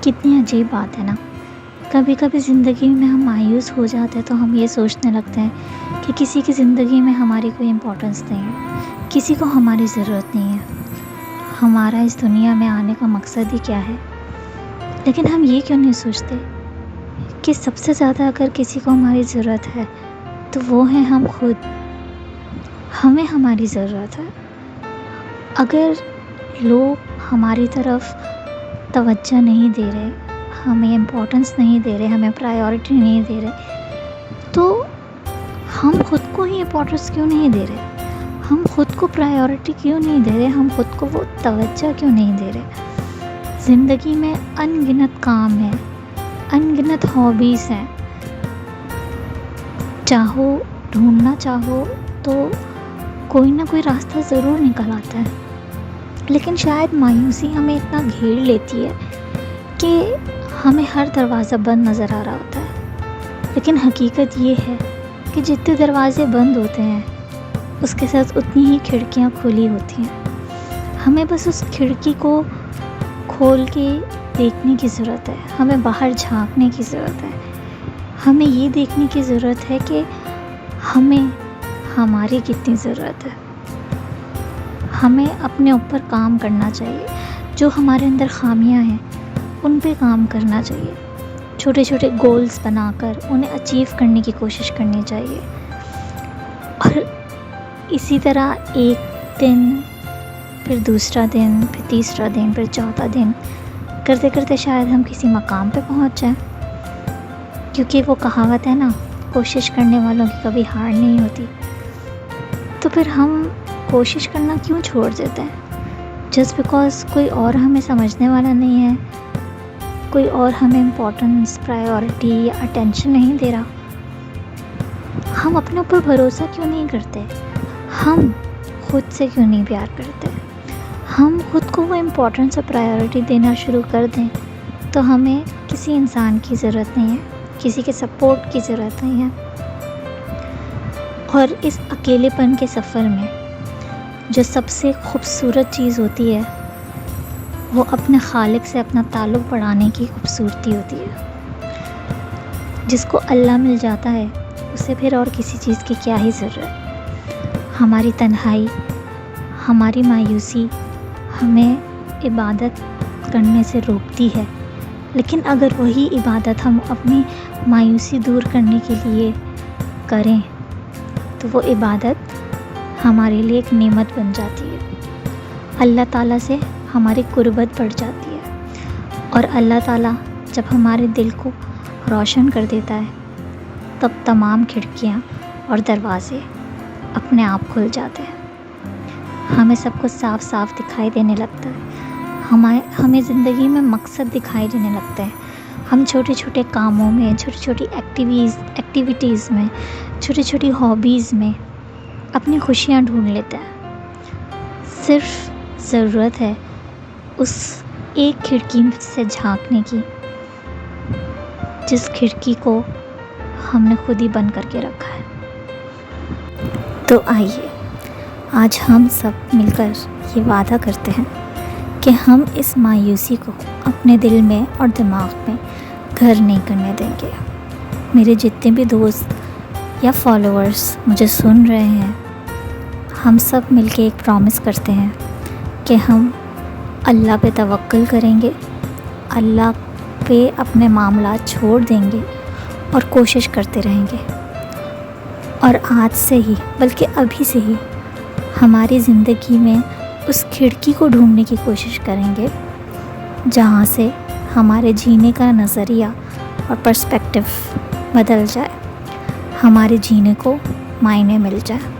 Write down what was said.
کتنی عجیب بات ہے نا، کبھی کبھی زندگی میں ہم مایوس ہو جاتے ہیں تو ہم یہ سوچنے لگتے ہیں کہ کسی کی زندگی میں ہماری کوئی امپورٹنس نہیں ہے، کسی کو ہماری ضرورت نہیں ہے، ہمارا اس دنیا میں آنے کا مقصد ہی کیا ہے۔ لیکن ہم یہ کیوں نہیں سوچتے کہ سب سے زیادہ اگر کسی کو ہماری ضرورت ہے تو وہ ہیں ہم خود، ہمیں ہماری ضرورت ہے۔ اگر لوگ ہماری طرف توجہ نہیں دے رہے، ہمیں امپورٹنس نہیں دے رہے، ہمیں پرائیورٹی نہیں دے رہے، تو ہم خود کو ہی امپورٹنس کیوں نہیں دے رہے، ہم خود کو پرائیورٹی کیوں نہیں دے رہے، ہم خود کو وہ توجہ کیوں نہیں دے رہے۔ زندگی میں ان گنت کام ہیں، ان گنت ہابیز ہیں، چاہو ڈھونڈنا چاہو تو کوئی نہ کوئی راستہ ضرور نکل آتا ہے۔ لیکن شاید مایوسی ہمیں اتنا گھیر لیتی ہے کہ ہمیں ہر دروازہ بند نظر آ رہا ہوتا ہے، لیکن حقیقت یہ ہے کہ جتنے دروازے بند ہوتے ہیں اس کے ساتھ اتنی ہی کھڑکیاں کھلی ہوتی ہیں۔ ہمیں بس اس کھڑکی کو کھول کے دیکھنے کی ضرورت ہے، ہمیں باہر جھانکنے کی ضرورت ہے، ہمیں یہ دیکھنے کی ضرورت ہے کہ ہمیں ہماری کتنی ضرورت ہے۔ ہمیں اپنے اوپر کام کرنا چاہیے، جو ہمارے اندر خامیاں ہیں ان پہ کام کرنا چاہیے، چھوٹے چھوٹے گولز بنا کر انہیں اچیو کرنے کی کوشش کرنی چاہیے، اور اسی طرح ایک دن پھر دوسرا دن پھر تیسرا دن پھر چوتھا دن کرتے کرتے شاید ہم کسی مقام پہ پہنچ جائیں، کیونکہ وہ کہاوت ہے نا، کوشش کرنے والوں کی کبھی ہار نہیں ہوتی۔ تو پھر ہم کوشش کرنا کیوں چھوڑ دیتے ہیں؟ جسٹ بیکاز کوئی اور ہمیں سمجھنے والا نہیں ہے، کوئی اور ہمیں امپورٹنس، پرائیورٹی یا اٹینشن نہیں دے رہا۔ ہم اپنے اوپر بھروسہ کیوں نہیں کرتے؟ ہم خود سے کیوں نہیں پیار کرتے؟ ہم خود کو وہ امپورٹنس اور پرائیورٹی دینا شروع کر دیں تو ہمیں کسی انسان کی ضرورت نہیں ہے، کسی کے سپورٹ کی ضرورت نہیں ہے۔ اور اس اکیلے پن کے سفر میں جو سب سے خوبصورت چیز ہوتی ہے وہ اپنے خالق سے اپنا تعلق بڑھانے کی خوبصورتی ہوتی ہے۔ جس کو اللہ مل جاتا ہے اسے پھر اور کسی چیز کی کیا ہی ضرورت۔ ہماری تنہائی، ہماری مایوسی ہمیں عبادت کرنے سے روکتی ہے، لیکن اگر وہی عبادت ہم اپنی مایوسی دور کرنے کے لیے کریں تو وہ عبادت ہمارے لیے ایک نعمت بن جاتی ہے، اللہ تعالیٰ سے ہماری قربت بڑھ جاتی ہے، اور اللہ تعالیٰ جب ہمارے دل کو روشن کر دیتا ہے تب تمام کھڑکیاں اور دروازے اپنے آپ کھل جاتے ہیں، ہمیں سب کچھ صاف صاف دکھائی دینے لگتا ہے، ہمیں زندگی میں مقصد دکھائی دینے لگتا ہے، ہم چھوٹے چھوٹے کاموں میں، چھوٹی چھوٹی ایکٹیویٹیز میں، چھوٹی چھوٹی ہابیز میں اپنی خوشیاں ڈھونڈ لیتے ہیں۔ صرف ضرورت ہے اس ایک کھڑکی سے جھانکنے کی جس کھڑکی کو ہم نے خود ہی بند کر کے رکھا ہے۔ تو آئیے آج ہم سب مل کر یہ وعدہ کرتے ہیں کہ ہم اس مایوسی کو اپنے دل میں اور دماغ میں گھر نہیں کرنے دیں گے۔ میرے جتنے بھی دوست یا فالوورز مجھے سن رہے ہیں، ہم سب مل کے ایک پرومس کرتے ہیں کہ ہم اللہ پہ توکل کریں گے، اللہ پہ اپنے معاملات چھوڑ دیں گے اور کوشش کرتے رہیں گے، اور آج سے ہی بلکہ ابھی سے ہی ہماری زندگی میں اس کھڑکی کو ڈھونڈنے کی کوشش کریں گے جہاں سے ہمارے جینے کا نظریہ اور پرسپیکٹیو بدل جائے، ہمارے جینے کو معنی مل جائے۔